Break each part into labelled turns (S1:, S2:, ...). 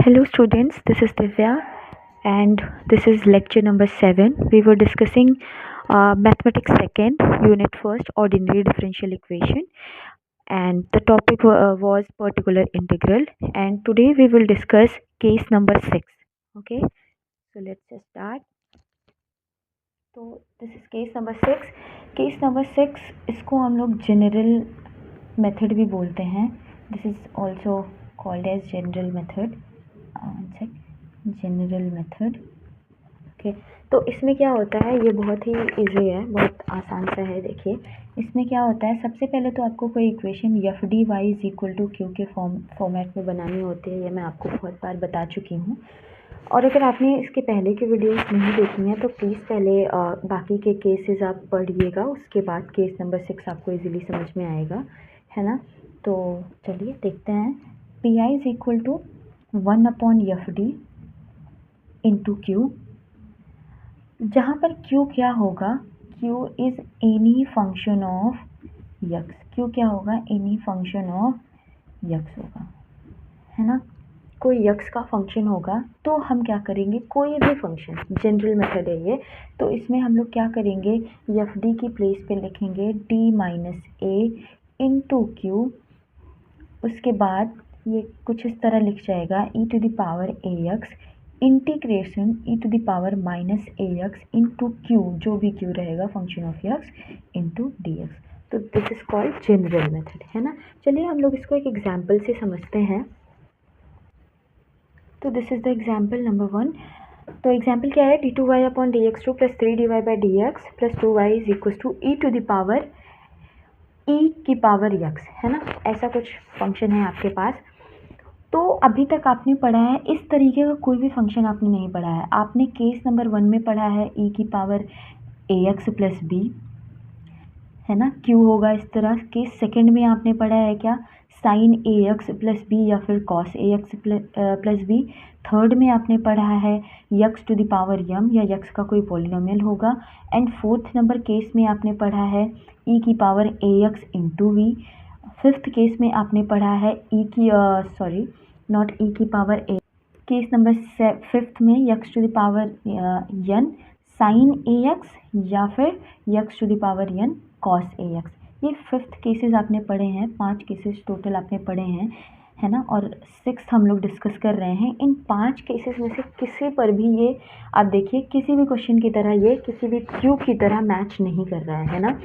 S1: Hello students, this is Divya and this is lecture number 7. We were discussing mathematics second, unit first, ordinary differential equation, and the topic was particular integral, and today we will discuss case number 6. Okay, so let's just start. So this is case number 6. Case number 6 इसको हम लोग general method भी बोलते हैं. This is also called as general method. General method. Okay, तो इसमें क्या होता है, ये बहुत ही इजी है, बहुत आसान सा है. देखिए इसमें क्या होता है, सबसे पहले तो आपको कोई equation F D Y is equal to Q के फॉर्मेट में बनानी होती है. ये मैं आपको बहुत बार बता चुकी हूँ, और अगर आपने इसके पहले की वीडियोस नहीं देखी हैं तो प्लीज़ पहले बाकी के केसेस आप पढ़िएगा, उसके बाद केस नंबर 6 आपको इजीली समझ में आएगा, है ना. तो चलिए देखते हैं. P I is equal to 1/FD into Q, जहाँ पर क्यू क्या होगा, Q is any function of X. Q क्या होगा, एनी फंक्शन ऑफ यक्स होगा, है ना. कोई यक्स का फंक्शन होगा तो हम क्या करेंगे, कोई भी फंक्शन, जनरल मेथड है ये, तो इसमें हम लोग क्या करेंगे, एफ डी की प्लेस पे लिखेंगे d minus a into q. उसके बाद ये कुछ इस तरह लिख जाएगा e to the power A x integration e to the power minus A x into q, जो भी क्यू रहेगा function of x into d x. तो this is called general method, है ना. चलिए हम लोग इसको एक एग्जाम्पल से समझते हैं. तो this is the example number 1. तो एग्जाम्पल क्या है, d two y upon d x two plus 3dy by d x plus 2y is equal to e to the power e की पावर यक्स, है ना. ऐसा कुछ फंक्शन है आपके पास. तो अभी तक आपने पढ़ा है, इस तरीके का कोई भी फंक्शन आपने नहीं पढ़ा है. आपने केस नंबर 1 में पढ़ा है ई की पावर ए एक्स प्लस बी, है ना, क्यू होगा इस तरह. केस सेकंड में आपने पढ़ा है क्या, sign A x plus B या फिर cos A x plus B. Third में आपने पढ़ा है यक्स टू द पावर यम, या यक्स का कोई पॉलिनोमियल होगा. एंड फोर्थ नंबर केस में आपने पढ़ा है ई की पावर ए x into V. Fifth case में आपने पढ़ा है ई की नॉट ई की पावर ए. केस नंबर 5 में X to the power N sine A X या फिर X to the power N cos A X. ये 5th केसेस आपने पढ़े हैं, 5 केसेस टोटल आपने पढ़े हैं, है ना. और 6th हम लोग डिस्कस कर रहे हैं. इन 5 केसेस में से किसी पर भी ये आप देखिए, किसी भी क्वेश्चन की तरह ये किसी भी क्यू की तरह मैच नहीं कर रहा है ना.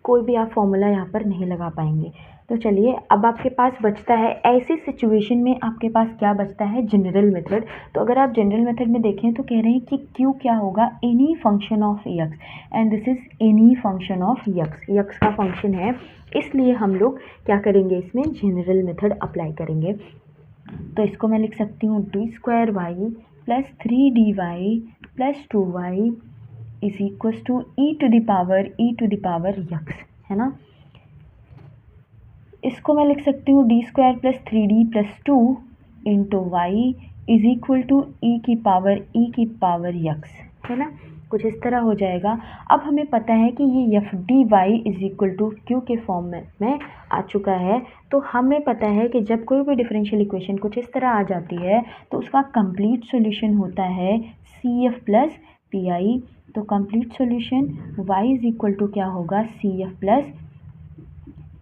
S1: कोई भी आप फॉर्मूला यहाँ पर नहीं लगा पाएंगे. तो चलिए अब आपके पास बचता है, ऐसी सिचुएशन में आपके पास क्या बचता है, जनरल मेथड. तो अगर आप जनरल मेथड में देखें तो कह रहे हैं कि क्यू क्या होगा, any function of x, and this is any function of x. X का फंक्शन है, इसलिए हम लोग क्या करेंगे, इसमें जनरल मेथड अप्लाई करेंगे. तो इसको मैं लिख सकती हूँ d square y plus 3dy plus 2y is equal to e to the power a x, है ना. इसको मैं लिख सकती हूँ d square plus 3d plus 2 into Y is equal to e की पावर यक्स, है ना. कुछ इस तरह हो जाएगा. अब हमें पता है कि ये F D Y is equal to Q के फॉर्म में आ चुका है. तो हमें पता है कि जब कोई भी डिफरेंशियल इक्वेशन कुछ इस तरह आ जाती है तो उसका कंप्लीट सॉल्यूशन होता है C F plus P I. तो complete solution y is equal to क्या होगा, C F plus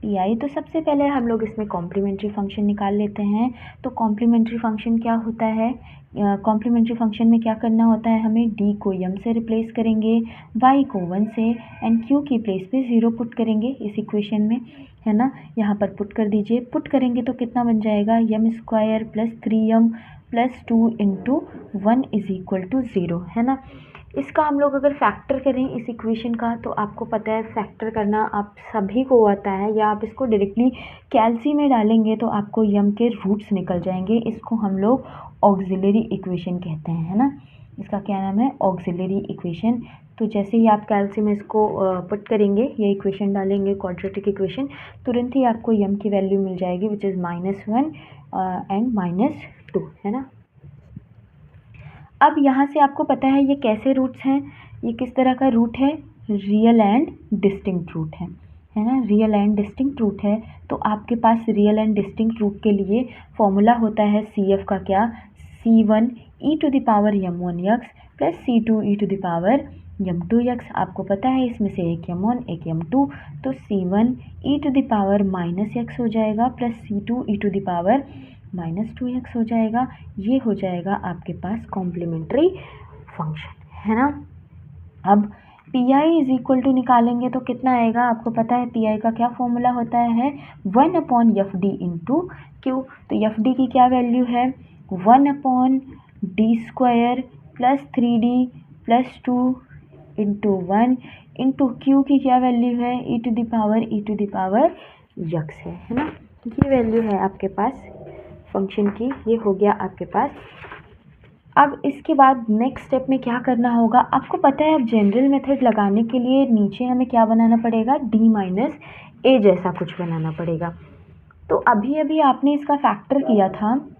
S1: P I. तो सबसे पहले हम लोग इसमें कॉम्प्लीमेंट्री फंक्शन निकाल लेते हैं. तो कॉम्प्लीमेंट्री फंक्शन क्या होता है, कॉम्प्लीमेंट्री फंक्शन में क्या करना होता है, हमें डी को यम से रिप्लेस करेंगे, वाई को 1 से, एंड क्यू की प्लेस पे 0 पुट करेंगे इस इक्वेशन में, है ना. यहाँ पर पुट कर दीजिए. पुट करेंगे तो कितना बन जाएगा, M square plus 3m plus 2 into 1 is equal to 0, है ना. इसका हम लोग अगर फैक्टर करें इस इक्वेशन का, तो आपको पता है फैक्टर करना आप सभी को आता है, या आप इसको डायरेक्टली कैलसी में डालेंगे तो आपको यम के रूट्स निकल जाएंगे. इसको हम लोग ऑक्सिलरी इक्वेशन कहते हैं, है ना. इसका क्या नाम है, ऑक्सिलरी इक्वेशन. तो जैसे ही आप कैलसी में इसको पुट करेंगे, ये इक्वेशन डालेंगे क्वाड्रेटिक इक्वेशन, तुरंत ही आपको यम की वैल्यू मिल जाएगी विच इज़ -1 एंड -2, है ना. अब यहाँ से आपको पता है ये कैसे रूट्स हैं, ये किस तरह का रूट है, रियल एंड डिस्टिंक्ट रूट है ना. रियल एंड डिस्टिंक्ट रूट है, तो आपके पास रियल एंड डिस्टिंक्ट रूट के लिए फॉर्मूला होता है सी एफ का क्या, C1 e to the power m1x plus C2 e to the power m2x। आपको पता है इसमें से एक m1 एक m2, तो C1 e to the power -x हो जाएगा plus C2 e to the power -2x हो जाएगा। ये हो जाएगा आपके पास कॉम्प्लीमेंट्री फंक्शन, है ना। अब PI इज इक्वल टू निकालेंगे तो कितना आएगा, आपको पता है PI का क्या फॉर्मूला होता है 1/FD इंटू Q। तो FD की क्या वैल्यू है 1/D² plus 3D plus 2 into 1 into Q की क्या वैल्यू है e to the power x है ना। ये वैल्यू है आपके पास फंक्शन की, ये हो गया आपके पास। अब इसके बाद नेक्स्ट स्टेप में क्या करना होगा, आपको पता है अब जनरल मेथड लगाने के लिए नीचे हमें क्या बनाना पड़ेगा, D-A जैसा कुछ बनाना पड़ेगा। तो अभी आपने इसका फैक्टर किया था,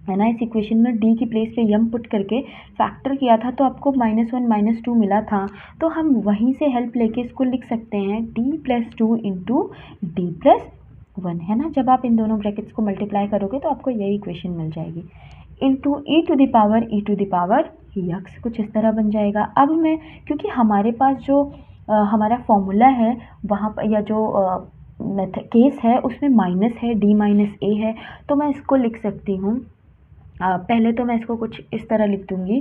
S1: है ना, इस इक्वेशन में D की प्लेस पे m पुट करके फैक्टर किया था, तो आपको -1 -2 मिला था। तो हम वहीं से हेल्प लेके इसको लिख सकते हैं D+2 इंटू D+1, है ना। जब आप इन दोनों ब्रैकेट्स को मल्टीप्लाई करोगे तो आपको यही इक्वेशन मिल जाएगी, into e to the power x, कुछ इस तरह बन जाएगा। अब मैं, क्योंकि हमारे पास जो हमारा फॉर्मूला है वहाँ पर, या जो केस है उसमें माइनस है, D-A है, तो मैं इसको लिख सकती हूँ, पहले तो मैं इसको कुछ इस तरह लिख दूँगी,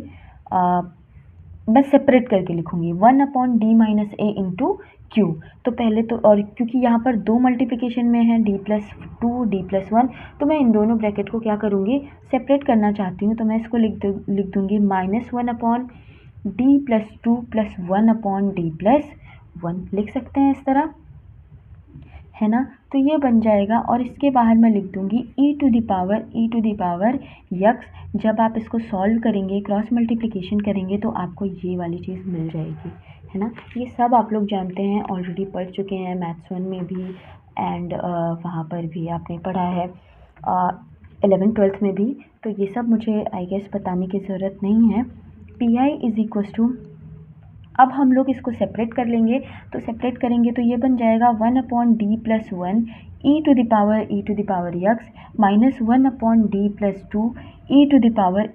S1: बस सेपरेट करके लिखूँगी 1/D-A इंटू Q। तो पहले तो, और क्योंकि यहाँ पर दो मल्टीप्लिकेशन में है D+2 D+1, तो मैं इन दोनों ब्रैकेट को क्या करूँगी, सेपरेट करना चाहती हूँ। तो मैं इसको लिख दूँगी -1/D+2 प्लस 1/D+1 लिख सकते हैं इस तरह, है ना। तो ये बन जाएगा, और इसके बाहर मैं लिख दूँगी e to the power x। जब आप इसको सॉल्व करेंगे, क्रॉस मल्टीप्लिकेशन करेंगे, तो आपको ये वाली चीज़ मिल जाएगी, है ना। ये सब आप लोग जानते हैं, ऑलरेडी पढ़ चुके हैं, मैथ्स 1 में भी एंड वहाँ पर भी आपने पढ़ा है 11th-12th में भी। तो ये सब मुझे आई गेस बताने की ज़रूरत नहीं है। PI इज इक्वल टू, अब हम लोग इसको सेपरेट कर लेंगे, तो सेपरेट करेंगे तो ये बन जाएगा 1/D+1 e to the power x minus 1/D+2 e to the power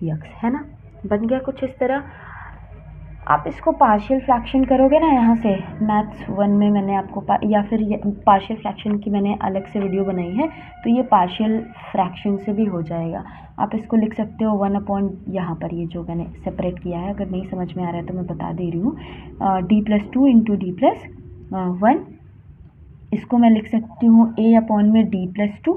S1: x, है ना। बन गया कुछ इस तरह। आप इसको पार्शियल फ्रैक्शन करोगे ना, यहाँ से मैथ्स 1 में मैंने आपको या फिर पार्शियल फ्रैक्शन की मैंने अलग से वीडियो बनाई है, तो ये पार्शियल फ्रैक्शन से भी हो जाएगा। आप इसको लिख सकते हो 1/, यहाँ पर ये जो मैंने सेपरेट किया है, अगर नहीं समझ में आ रहा है तो मैं बता दे रही हूँ, D+2 इंटू D+1, इसको मैं लिख सकती हूँ A/D+2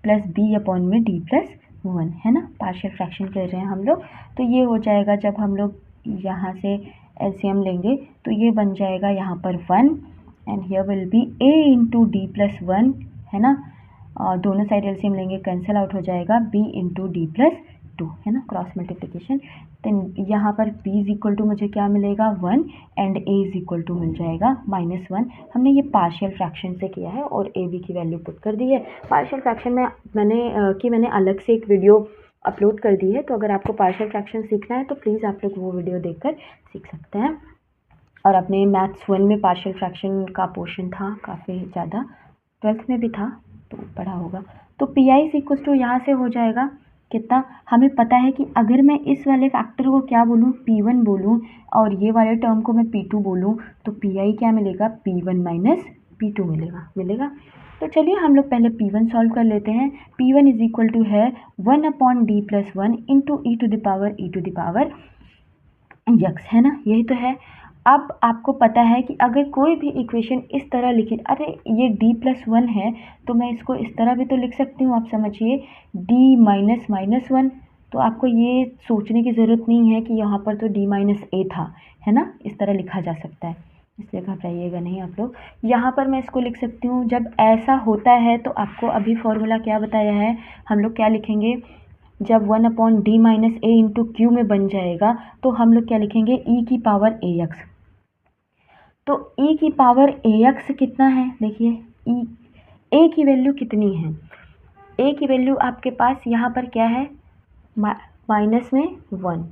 S1: प्लस B/D+1, है ना। पार्शियल फ्रैक्शन कर रहे हैं हम लोग, तो ये हो जाएगा। जब हम लोग यहाँ से LCM लेंगे तो ये बन जाएगा यहाँ पर 1 and here will be A into D+1, है ना। दोनों साइड LCM लेंगे, कैंसिल आउट हो जाएगा B इंटू D+2, है ना, क्रॉस मल्टीप्लिकेशन। तो यहाँ पर B इज इक्वल टू मुझे क्या मिलेगा 1 and A is equal to मिल जाएगा -1। हमने ये पार्शियल फ्रैक्शन से किया है और A B की वैल्यू पुट कर दी है। पार्शियल फ्रैक्शन में मैंने अलग से एक वीडियो अपलोड कर दी है, तो अगर आपको पार्शियल फ्रैक्शन सीखना है तो प्लीज़ आप लोग वो वीडियो देखकर सीख सकते हैं। और अपने मैथ्स 1 में पार्शियल फ्रैक्शन का पोर्शन था काफ़ी ज़्यादा, 12th में भी था तो पढ़ा होगा। तो PI इज इक्वल टू यहाँ से हो जाएगा कितना, हमें पता है कि अगर मैं इस वाले फैक्टर को क्या बोलूँ, P1 बोलूँ, और ये वाले टर्म को मैं P2 बोलूँ, तो PI क्या मिलेगा, P1 माइनस P2 मिलेगा। तो चलिए हम लोग पहले P1 सॉल्व कर लेते हैं। P1 इज इक्वल टू है 1/D+1 into e to the power x, है ना, यही तो है। अब आपको पता है कि अगर कोई भी इक्वेशन इस तरह लिखी, अरे ये D+1 है तो मैं इसको इस तरह भी तो लिख सकती हूँ, आप समझिए D-1, तो आपको ये सोचने की ज़रूरत नहीं है कि यहाँ पर तो D-A था, है ना, इस तरह लिखा जा सकता है, इसलिए घबराइएगा नहीं आप लोग। यहाँ पर मैं इसको लिख सकती हूँ, जब ऐसा होता है तो आपको अभी फॉर्मूला क्या बताया है, हम लोग क्या लिखेंगे, जब 1/D-A इंटू Q में बन जाएगा तो हम लोग क्या लिखेंगे, e की पावर AX। तो e की पावर AX कितना है, देखिए A की वैल्यू कितनी है, A की वैल्यू आपके पास यहाँ पर क्या है, माइनस में 1,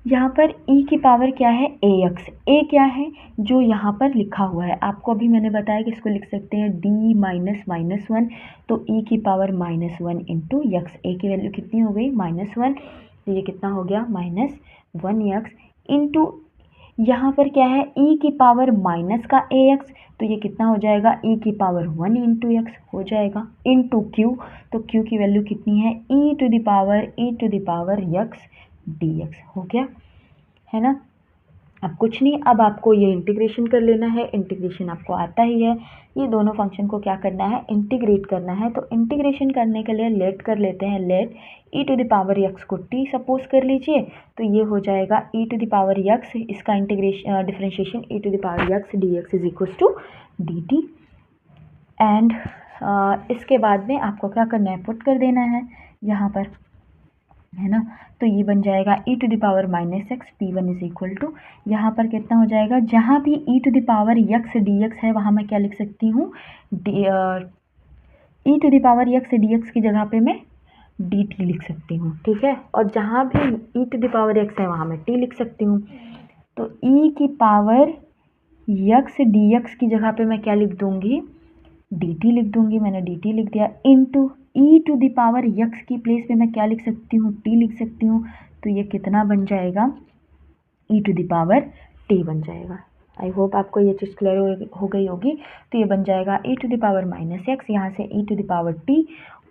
S1: यहाँ पर e की पावर क्या है ax, a क्या है जो यहाँ पर लिखा हुआ है, आपको अभी मैंने बताया कि इसको लिख सकते हैं d माइनस माइनस वन, तो e की power minus one into x, a की वैल्यू कितनी हो गई -1, तो ये कितना हो गया -1 यक्स इंटू यहाँ पर क्या है e की पावर माइनस का ax, तो ये कितना हो जाएगा e की पावर 1 इंटू एक्स हो जाएगा इंटू q, तो q की वैल्यू कितनी है e to the power x dx हो गया, है ना। अब कुछ नहीं, अब आपको ये इंटीग्रेशन कर लेना है, इंटीग्रेशन आपको आता ही है, ये दोनों फंक्शन को क्या करना है इंटीग्रेट करना है। तो इंटीग्रेशन करने के लिए लेट कर लेते हैं, let e to the power a x को t सपोज कर लीजिए, तो ये हो जाएगा e to the power a x, इसका integration differentiation e to the power x dx is equal to dt। And इसके बाद में आपको क्या करना है पुट कर देना है यहाँ पर, है ना। तो ये बन जाएगा e to the power minus X p1 is equal to, यहाँ पर कितना हो जाएगा, जहाँ भी e to the power x dx है वहाँ मैं क्या लिख सकती हूँ e to the power x dx की जगह पे मैं dt लिख सकती हूँ, ठीक है। और जहाँ भी e to the power x है वहाँ मैं t लिख सकती हूँ, तो e की पावर यक्स dx की जगह पे मैं क्या लिख दूँगी dt लिख दूँगी, मैंने dt लिख दिया into e to the power X की प्लेस पे मैं क्या लिख सकती हूँ t लिख सकती हूँ, तो ये कितना बन जाएगा e to the power t बन जाएगा। आई होप आपको ये चीज़ क्लियर हो गई होगी। तो ये बन जाएगा e to the power minus X, यहाँ से e to the power t,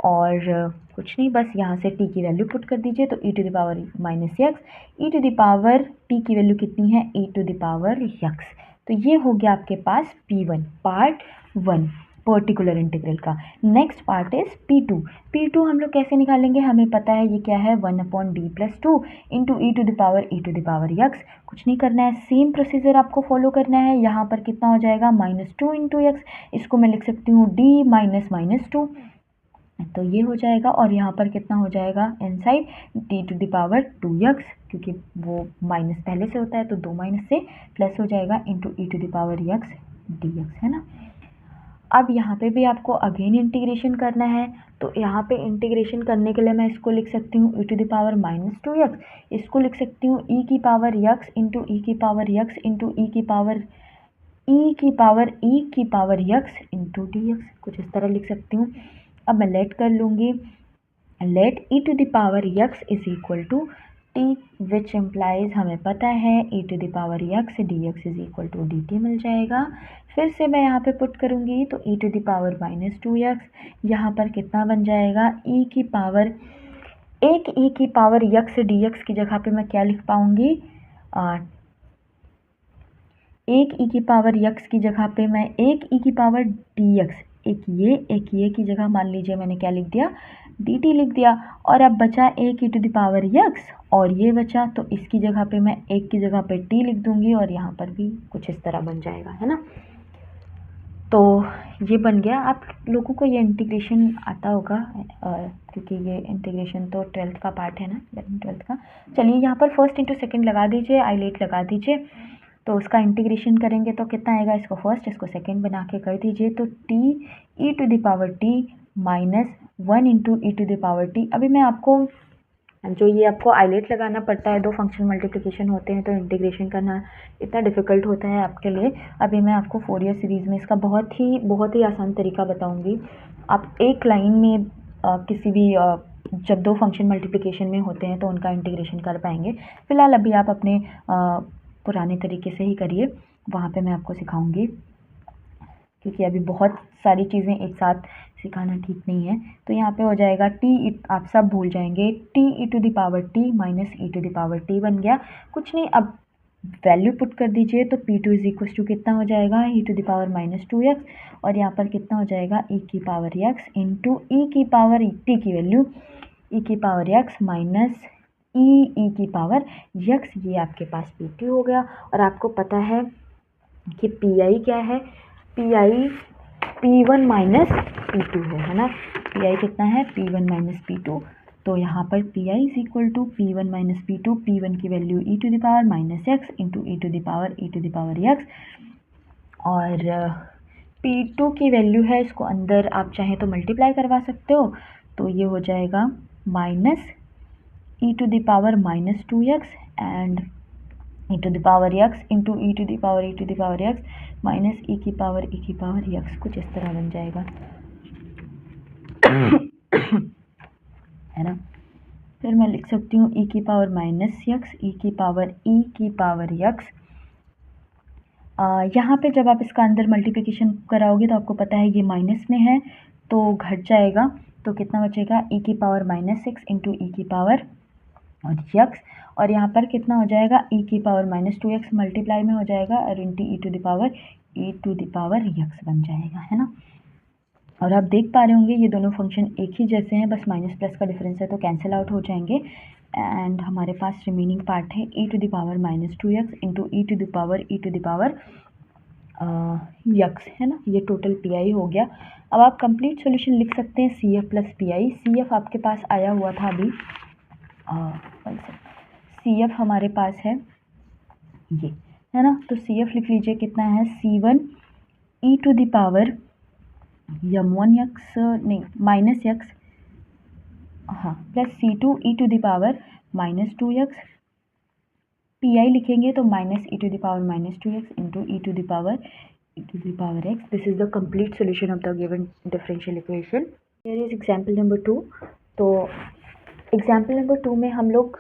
S1: और कुछ नहीं बस यहाँ से t की वैल्यू पुट कर दीजिए, तो e to the power minus X, e to the power t की वैल्यू कितनी है e to the power X. तो ये हो गया आपके पास P1 पार्ट 1 पर्टिकुलर इंटीग्रल का। नेक्स्ट पार्ट इज P2 हम लोग कैसे निकालेंगे, हमें पता है ये क्या है 1/d+2 into E to the power X. कुछ नहीं करना है, सेम प्रोसीजर आपको फॉलो करना है। यहाँ पर कितना हो जाएगा -2 इंटू एक्स, इसको मैं लिख सकती हूँ d माइनस -2, तो ये हो जाएगा। और यहाँ पर कितना हो जाएगा inside d to the power 2x, क्योंकि वो माइनस पहले से होता है तो 2 माइनस से प्लस हो जाएगा into E to the power x dx, है ना। अब यहाँ पे भी आपको अगेन इंटीग्रेशन करना है, तो यहाँ पे इंटीग्रेशन करने के लिए मैं इसको लिख सकती हूँ e to the power -2x, इसको लिख सकती हूँ e की पावर यक्स इंटू ई की पावर यक्स इंटू ई की पावर यक्स इंटू dx, कुछ इस तरह लिख सकती हूँ। अब मैं लेट कर लूँगी, let e to the power X is equal to t, which implies हमें पता है e to the power x dx is equal to dt मिल जाएगा। फिर से मैं यहाँ पे पुट करूँगी, तो e to the power -2x, यहाँ पर कितना बन जाएगा e की पावर यक्स dx की जगह पे मैं क्या लिख पाऊँगी, एक e की पावर यक्स की जगह पे मैं एक e की पावर dx, एक ये की जगह मान लीजिए मैंने क्या लिख दिया dt लिख दिया। और अब बचा एक e to the power X, और ये बचा, तो इसकी जगह पे मैं एक की जगह पे t लिख दूंगी, और यहाँ पर भी कुछ इस तरह बन जाएगा, है ना। तो ये बन गया। आप लोगों को ये इंटीग्रेशन आता होगा, क्योंकि ये इंटीग्रेशन तो 12th का पार्ट है ना, 11th-12th का। चलिए यहाँ पर फर्स्ट इंटू सेकेंड लगा दीजिए, आईलेट लगा दीजिए, तो उसका इंटीग्रेशन करेंगे तो कितना आएगा, इसको फर्स्ट इसको सेकेंड बना के कर दीजिए, तो t e to the power t minus 1 into E to the power t। अभी मैं आपको जो ये आपको आईलेट लगाना पड़ता है, दो फंक्शन मल्टीप्लिकेशन होते हैं तो इंटीग्रेशन करना इतना डिफ़िकल्ट होता है आपके लिए। अभी मैं आपको फोरियर सीरीज़ में इसका बहुत ही आसान तरीका बताऊंगी। आप एक लाइन में किसी भी जब दो फंक्शन मल्टीप्लिकेशन में होते हैं तो उनका इंटीग्रेशन कर पाएंगे। फ़िलहाल अभी आप अपने पुराने तरीके से ही करिए, वहाँ पे मैं आपको सिखाऊंगी, क्योंकि अभी बहुत सारी चीज़ें एक साथ सिखाना ठीक नहीं है। तो यहाँ पे हो जाएगा आप सब भूल जाएंगे, t e to the power t minus E to the power t बन गया। कुछ नहीं, अब वैल्यू पुट कर दीजिए, तो P2 इज इक्वल टू कितना हो जाएगा e to the power -2x, और यहाँ पर कितना हो जाएगा e की पावर x इंटू ई की पावर t की वैल्यू e की पावर x माइनस ई की पावर x, ये आपके पास P2 हो गया। और आपको पता है कि Pi क्या है, Pi P1 माइनस P2 है ना। Pi कितना है P1 माइनस P2, तो यहाँ पर Pi is equal to P1 minus P2, P1 की value e to the power minus x into E to the power x, और P2 की वैल्यू है, इसको अंदर आप चाहें तो मल्टीप्लाई करवा सकते हो, तो ये हो जाएगा minus e to the power minus 2x and e to the power x into e to the power x minus e की पावर x, कुछ इस तरह बन जाएगा है ना। फिर मैं लिख सकती हूँ e की पावर माइनस x, e की पावर x। यहाँ पे जब आप इसका अंदर मल्टीप्लिकेशन कराओगे तो आपको पता है ये माइनस में है तो घट जाएगा, तो कितना बचेगा e की पावर माइनस 6 इंटू ई की पावर और x, और यहाँ पर कितना हो जाएगा e की पावर माइनस 2x मल्टीप्लाई में हो जाएगा और into E to the power x बन जाएगा, है ना। और आप देख पा रहे होंगे ये दोनों फंक्शन एक ही जैसे हैं, बस माइनस प्लस का डिफरेंस है तो कैंसिल आउट हो जाएंगे एंड हमारे पास रिमेनिंग पार्ट है e to the power minus 2x into E to the power x, है ना। ये टोटल पी हो गया। अब आप कंप्लीट सॉल्यूशन लिख सकते हैं C F plus P I. C F आपके पास आया हुआ था अभी, सी एफ हमारे पास है ये, है ना। तो सी एफ लिख लीजिए, कितना है C1 e to the power m1x नहीं माइनस x, हाँ, plus C2 e to the power minus 2x। P I लिखेंगे तो minus e to the power minus 2x into E to the power x। This is the complete solution of the given differential equation. Here is example number 2। तो example number 2 में हम लोग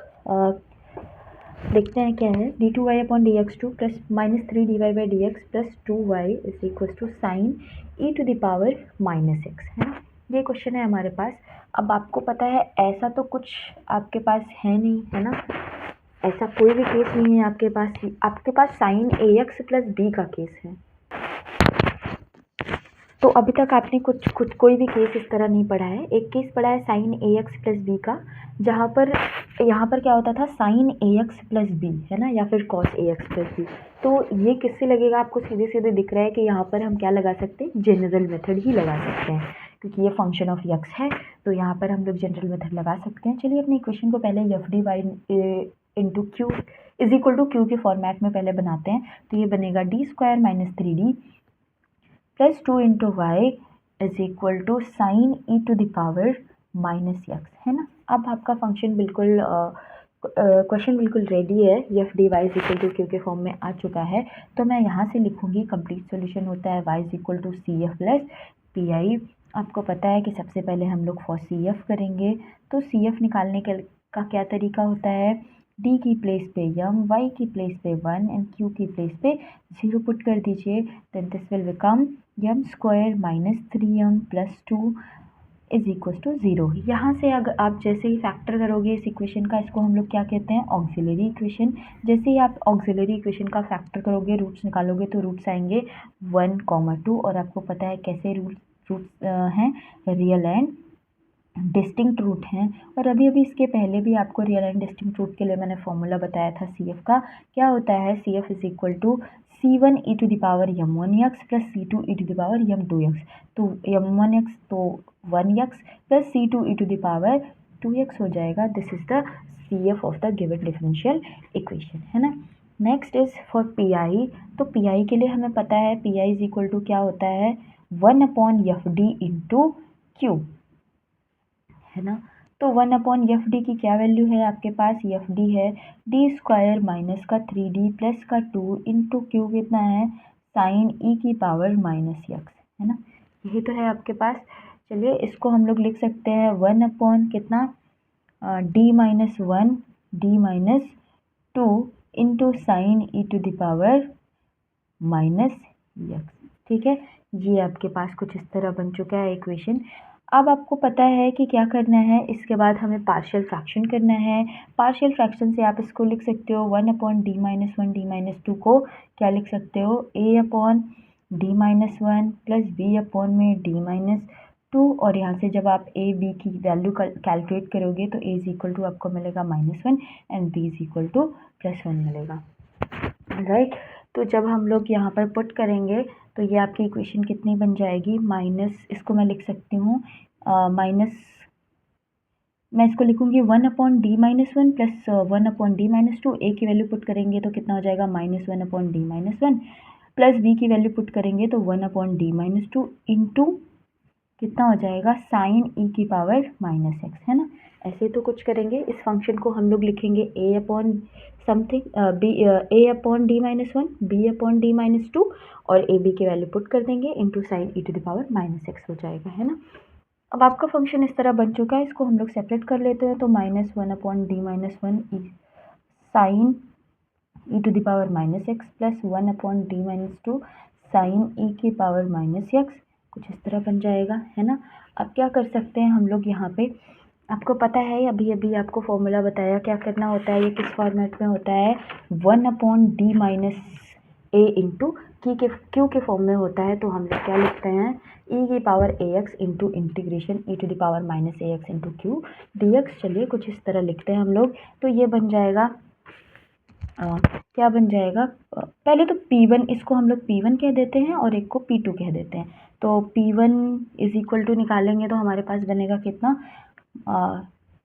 S1: देखते हैं क्या है, d2y upon dx2 plus minus 3dy by dx plus 2y is equal to sine e to the power minus x, है ना। ये क्वेश्चन है हमारे पास। अब आपको पता है ऐसा तो कुछ आपके पास है नहीं, है ना, ऐसा कोई भी केस नहीं है आपके पास साइन ax प्लस b का केस है। तो अभी तक आपने कोई भी केस इस तरह नहीं पढ़ा है। एक केस पढ़ा है साइन ax प्लस बी का, जहाँ पर यहाँ पर क्या होता था साइन ax प्लस बी, है ना, या फिर कॉस ax प्लस बी। तो ये किससे लगेगा, आपको सीधे सीधे दिख रहा है कि यहाँ पर हम क्या लगा सकते हैं, जनरल मेथड ही लगा सकते हैं, क्योंकि ये फंक्शन ऑफ x है तो यहाँ पर हम लोग जनरल मेथड लगा सकते हैं। चलिए अपनी इक्वेशन को पहले F D Y into Q is equal to Q के फॉर्मेट में पहले बनाते हैं। तो ये बनेगा D square minus 3d plus 2 into Y is equal to sine E to the power minus x, है ना। अब आपका फंक्शन बिल्कुल क्वेश्चन बिल्कुल रेडी है, F D Y is equal to Q के फॉर्म में आ चुका है। तो मैं यहाँ से लिखूँगी कंप्लीट सॉल्यूशन होता है Y is equal to C F plus P I. आपको पता है कि सबसे पहले हम लोग फॉर सी एफ करेंगे, तो सी एफ निकालने का क्या तरीका होता है, डी की प्लेस पे यम, वाई की प्लेस पे 1 एंड क्यू की प्लेस पे 0 पुट कर दीजिए। Then this will become M square minus 3m plus 2 is equal to 0। यहाँ से अगर आप जैसे ही फैक्टर करोगे इस इक्वेशन का, इसको हम लोग क्या कहते हैं, ऑक्सिलरी इक्वेशन। जैसे ही आप ऑक्सिलरी इक्वेशन का फैक्टर करोगे, रूट्स निकालोगे, तो रूट्स आएंगे 1, 2 और आपको पता है कैसे रूट्स हैं, रियल एंड डिस्टिंक्ट रूट हैं। और अभी इसके पहले भी आपको रियल एंड डिस्टिंक्ट रूट के लिए मैंने फॉर्मूला बताया था सी एफ का। क्या होता है, C F is equal to C1 e to the power m1x plus C2 e to the power m2x। तो m1x तो 1x plus C2 e to the power 2x हो जाएगा। This is the C F of the given differential equation, है ना। Next is for P I. तो P I के लिए हमें पता है P I is equal to क्या होता है, 1 upon F D into Q, है ना। तो 1 अपॉन एफ डी की क्या वैल्यू है आपके पास, एफ डी है डी स्क्वायर माइनस का 3d प्लस का 2 इंटू क्यू कितना है, साइन ई की पावर माइनस एक्स, है ना। यही तो है आपके पास। चलिए इसको हम लोग लिख सकते हैं 1 अपॉन कितना, D minus 1 D minus 2 into sine E to the power minus X, ठीक है। ये आपके पास कुछ इस तरह बन चुका है इक्वेशन। अब आपको पता है कि क्या करना है, इसके बाद हमें पार्शियल फ्रैक्शन करना है। पार्शियल फ्रैक्शन से आप इसको लिख सकते हो 1 upon D minus 1 D minus 2 को क्या लिख सकते हो, a upon D minus 1 plus b upon में डी माइनस 2। और यहाँ से जब आप ए बी की वैल्यू कैलकुलेट करोगे तो ए इज इक्वल टू आपको मिलेगा -1 and b is equal to +1 मिलेगा, राइट। तो जब हम लोग यहाँ पर पुट करेंगे तो ये आपकी इक्वेशन कितनी बन जाएगी, माइनस, इसको मैं लिख सकती हूँ माइनस, मैं इसको लिखूँगी 1 upon D minus 1 plus 1 upon D minus 2। A की वैल्यू पुट करेंगे तो कितना हो जाएगा, -1 upon D minus 1 plus B की वैल्यू पुट करेंगे तो 1 अपॉन डी माइनस 2 इंटू कितना हो जाएगा, साइन ई की पावर माइनस एक्स, है ना। ऐसे तो कुछ करेंगे, इस फंक्शन को हम लोग लिखेंगे a upon something a upon d minus 1, b upon d minus 2 और a b की वैल्यू पुट कर देंगे into sine e to the power minus X हो जाएगा, है ना। अब आपका फंक्शन इस तरह बन चुका है, इसको हम लोग सेपरेट कर लेते हैं। तो minus 1 upon D minus 1 sine e to the power minus x plus 1 upon D minus 2 sine e की पावर माइनस एक्स, कुछ इस तरह बन जाएगा, है ना। अब क्या कर सकते हैं हम लोग यहाँ पे, आपको पता है अभी अभी आपको फॉर्मूला बताया क्या करना होता है, ये किस फॉर्मेट में होता है, 1 upon D minus a into Q के फॉर्म में होता है। तो हम लोग क्या लिखते हैं, e की power A x into integration e to the power minus A x into Q D X. चलिए कुछ इस तरह लिखते हैं हम लोग। तो ये बन जाएगा क्या बन जाएगा, पहले तो P1 इसको हम लोग P1 कह देते हैं और एक को P2 कह देते हैं। तो P1 इज इक्वल टू निकालेंगे तो हमारे पास बनेगा कितना,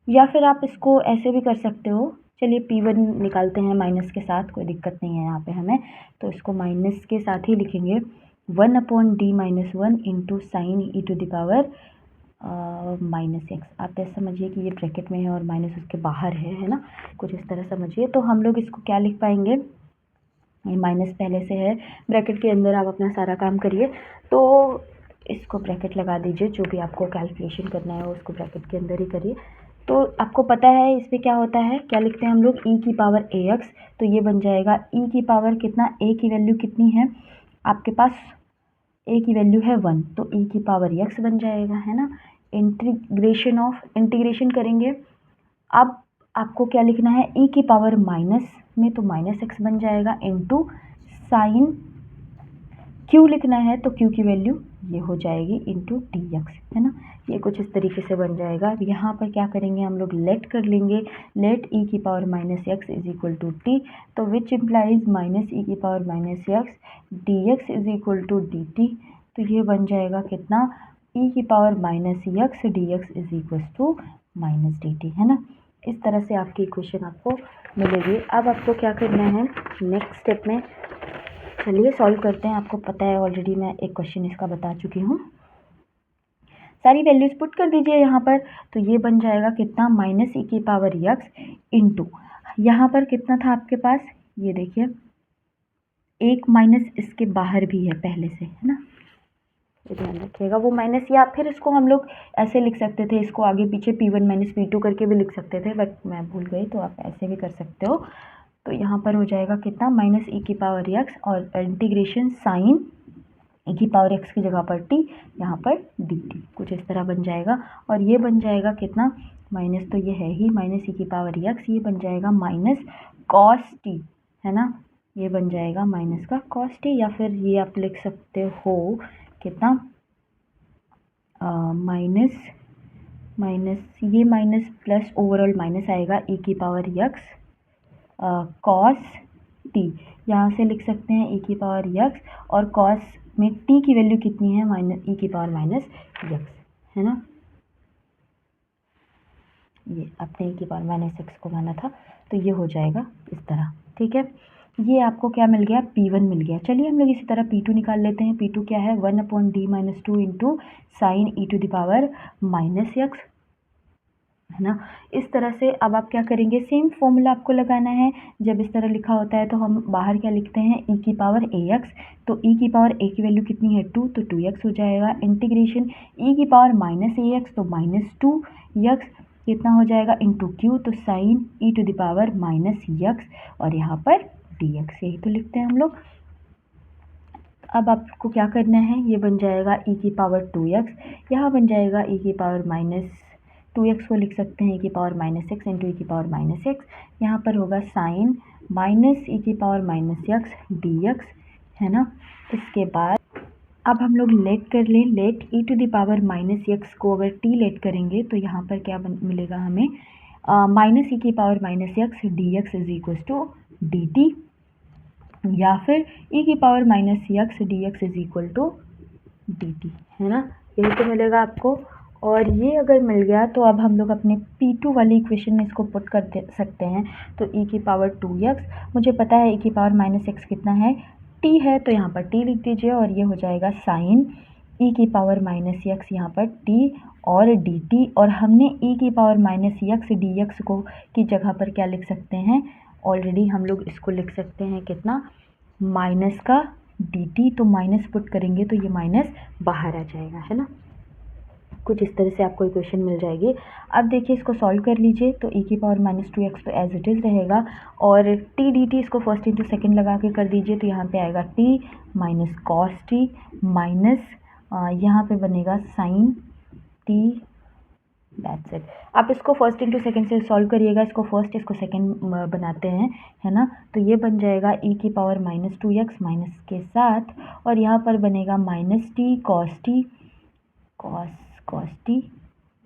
S1: या फिर आप इसको ऐसे भी कर सकते हो। चलिए P1 निकालते हैं माइनस के साथ, कोई दिक्कत नहीं है यहाँ पे हमें। तो इसको माइनस के साथ ही लिखेंगे 1 upon D minus 1 into sine E to the power minus X. आप ऐसे समझिए कि ये ब्रैकेट में है और माइनस उसके बाहर है ना, कुछ इस तरह समझिए। तो हम लोग इसको क्या लिख पाएंगे, ये माइनस पहले से है ब्रैकेट के अंदर, आप अपना सारा काम करिए। तो इसको ब्रैकेट लगा दीजिए, जो भी आपको कैलकुलेशन करना है उसको ब्रैकेट के अंदर ही करिए। तो आपको पता है इसमें क्या होता है, क्या लिखते हैं हम लोग, e की पावर ए एक्स। तो ये बन जाएगा e की पावर कितना, a की वैल्यू कितनी है आपके पास, a की वैल्यू है 1, तो e की पावर x बन जाएगा, है ना। इंटीग्रेशन करेंगे। अब आपको क्या लिखना है, e की पावर माइनस में तो माइनस एक्स बन जाएगा इंटू साइन q लिखना है तो q की वैल्यू ये हो जाएगी इंटू डी एक्स, है ना। ये कुछ इस तरीके से बन जाएगा। अब यहाँ पर क्या करेंगे हम लोग, लेट कर लेंगे, लेट e की power minus x is equal to t, तो विच इम्प्लाइज माइनस e की power minus x d x is equal to d t. तो ये बन जाएगा कितना, e की power minus x d x is equal to minus d t, है ना। इस तरह से आपकी इक्वेशन आपको मिलेगी। अब आपको क्या करना है नेक्स्ट स्टेप में, चलिए सॉल्व करते हैं। आपको पता है ऑलरेडी मैं एक क्वेश्चन इसका बता चुकी हूँ। सारी वैल्यूज पुट कर दीजिए यहाँ पर। तो ये बन जाएगा कितना, माइनस ई की पावर एक्स इंटू, यहाँ पर कितना था आपके पास, ये देखिए एक माइनस इसके बाहर भी है पहले से, है ना, ये ध्यान रखिएगा वो माइनस। या फिर इसको हम लोग ऐसे लिख सकते थे, इसको आगे पीछे P1 माइनस P2 करके भी लिख सकते थे, बट मैं भूल गई, तो आप ऐसे भी कर सकते हो। तो यहाँ पर हो जाएगा कितना, माइनस ई की पावर एक्स और इंटीग्रेशन साइन ई की पावर एक्स की जगह पर टी, यहाँ पर डी टी, कुछ इस तरह बन जाएगा। और ये बन जाएगा कितना, माइनस तो ये है ही, माइनस ई की पावर एक्स, ये बन जाएगा माइनस कॉस टी, है ना। ये बन जाएगा माइनस का कॉस टी, या फिर ये आप लिख सकते हो कितना, माइनस ये माइनस प्लस ओवरऑल माइनस आएगा ई की पावर एक्स कॉस टी, यहाँ से लिख सकते हैं ई की पावर एक्स, और कॉस में टी की वैल्यू कितनी है, माइनस ई की पावर माइनस एक्स, है ना। ये अपने ई की पावर माइनस एक्स को माना था, तो ये हो जाएगा इस तरह, ठीक है। ये आपको क्या मिल गया, P1 मिल गया। चलिए हम लोग इसी तरह P2 निकाल लेते हैं। P2 क्या है, 1 upon D minus 2 into sine E to the power minus x, है ना। इस तरह से अब आप क्या करेंगे, सेम फॉर्मूला आपको लगाना है। जब इस तरह लिखा होता है तो हम बाहर क्या लिखते हैं, e की पावर ए एक्स, तो e की पावर a की वैल्यू कितनी है 2, तो 2x हो जाएगा। इंटीग्रेशन e की पावर माइनस ए एक्स, तो माइनस 2x कितना हो जाएगा इंटू क्यू, तो sine e to the power minus x और यहाँ पर dx, यही तो लिखते हैं हम लोग। अब आपको क्या करना है, ये बन जाएगा e की पावर 2x, यहाँ बन जाएगा e की पावर माइनस 2x को लिख सकते हैं e की पावर माइनस एक्स इंटू ई की पावर माइनस एक्स, यहाँ पर होगा साइन माइनस ई की power minus x d x, है ना। इसके बाद अब हम लोग लेट कर लें, let e to the power minus x को अगर t लेट करेंगे तो यहाँ पर क्या मिलेगा हमें, माइनस ई की power minus x d x is equal to d t, या फिर e की power minus x d x is equal to d t, है ना। यही तो मिलेगा आपको। और ये अगर मिल गया तो अब हम लोग अपने P2 वाली इक्वेशन में इसको पुट कर सकते हैं। तो e की पावर 2x, मुझे पता है e की पावर माइनस एक्स कितना है, t है, तो यहाँ पर t लिख दीजिए और ये हो जाएगा साइन ई की पावर माइनस यक्स यहाँ पर टी और डी टी, और हमने ई की power minus x D x को की जगह पर क्या लिख सकते हैं, ऑलरेडी हम लोग इसको लिख सकते हैं कितना, माइनस का डी टी, तो माइनस पुट करेंगे तो ये माइनस बाहर आ जाएगा, है ना। कुछ इस तरह से आपको इक्वेशन मिल जाएगी। अब देखिए इसको सॉल्व कर लीजिए, तो ई की पावर माइनस 2x तो एज इट इज़ रहेगा, और टी डी टी इसको फर्स्ट इंटू सेकेंड लगा के कर दीजिए, तो यहाँ पे आएगा T minus cos T minus यहाँ पे बनेगा साइन टी, दैट्स इट। आप इसको फर्स्ट इंटू सेकेंड से सॉल्व करिएगा, इसको फर्स्ट इसको सेकेंड बनाते हैं, है ना। तो ये बन जाएगा ई की पावर माइनस 2x माइनस के साथ, और यहाँ पर बनेगा minus T cos T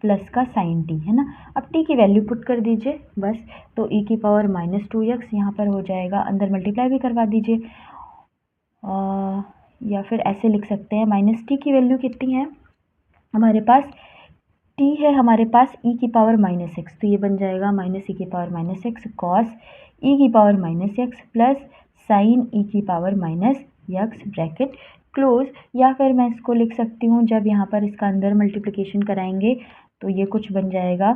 S1: plus का साइन टी, है ना। अब टी की वैल्यू पुट कर दीजिए बस, तो ई की पावर माइनस 2x यहाँ पर हो जाएगा, अंदर मल्टीप्लाई भी करवा दीजिए, या फिर ऐसे लिख सकते हैं, माइनस टी की वैल्यू कितनी है हमारे पास, टी है हमारे पास ई की पावर माइनस एक्स, तो ये बन जाएगा माइनस ई की power minus x cos e की power minus x plus sine e की power minus x bracket close. या फिर मैं इसको लिख सकती हूँ, जब यहाँ पर इसका अंदर मल्टीप्लिकेशन कराएंगे तो ये कुछ बन जाएगा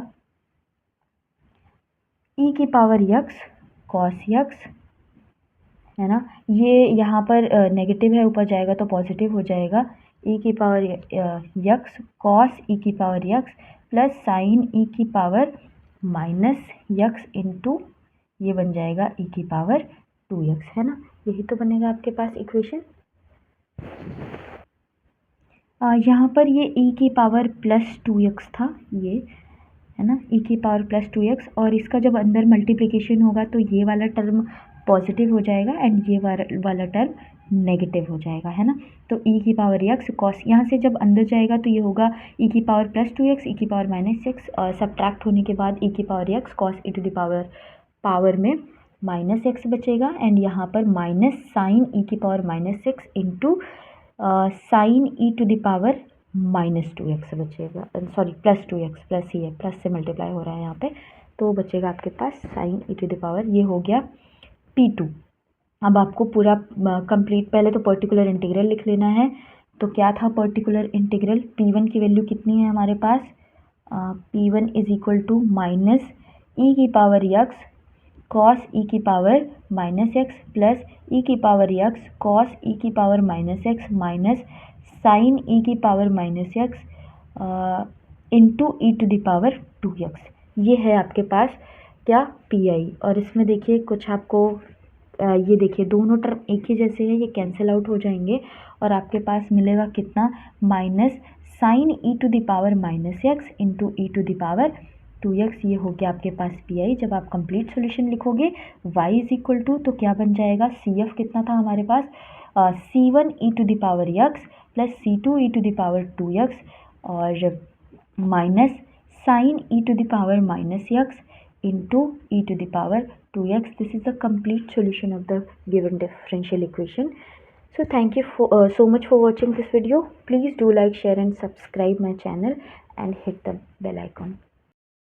S1: ई की पावर यक्स कॉस यक्स, है ना। ये यहाँ पर नेगेटिव है, ऊपर जाएगा तो पॉजिटिव हो जाएगा, ई की पावर यक्स कॉस ई की power x plus sine e की पावर माइनस यक्स इंटू ये बन जाएगा ई की पावर 2x, है ना। यही तो बनेगा आपके पास इक्वेशन। यहाँ पर ये ई की पावर प्लस 2x था, ये है ना, ई की पावर प्लस 2x, और इसका जब अंदर मल्टीप्लिकेशन होगा तो ये वाला टर्म पॉजिटिव हो जाएगा एंड ये वाला टर्म नेगेटिव हो जाएगा, है ना। तो ई की पावर यक्स कॉस, यहाँ से जब अंदर जाएगा तो ये होगा ई की पावर प्लस 2x ई की पावर माइनस एक्स, और सब्ट्रैक्ट होने के बाद ई की power x cos e to the power में माइनस एक्स बचेगा, एंड यहाँ पर माइनस साइन ई की power minus x into sine E to the power minus 2x बचेगा, सॉरी प्लस 2x, प्लस ही है, प्लस से मल्टीप्लाई हो रहा है यहाँ पे, तो बचेगा आपके पास sine E to the power, ये हो गया P2। अब आपको पूरा कंप्लीट, पहले तो पर्टिकुलर इंटीग्रल लिख लेना है। तो क्या था पर्टिकुलर इंटीग्रल, P1 की वैल्यू कितनी है हमारे पास, P1 is equal to minus e की पावर यक्स कॉस ई की power minus x plus e की पावर यक्स कॉस ई की power minus x minus sine e की power minus x into E to the power 2x। ये है आपके पास क्या PI, और इसमें देखिए कुछ आपको ये देखिए दोनों टर्म एक ही जैसे हैं, ये कैंसिल आउट हो जाएंगे और आपके पास मिलेगा कितना, minus sine E to the power minus x into E to the power 2x। ये हो गया आपके पास PI। जब आप कंप्लीट सॉल्यूशन लिखोगे y इज इक्वल टू, तो क्या बन जाएगा, CF कितना था हमारे पास, C1 e to the power x plus C2 e to the power 2x और minus sine E to the power minus x into e to the power 2x. This is the complete solution of the given differential equation. So thank you so much for watching this video. Please do like, share and subscribe my channel and hit the bell icon.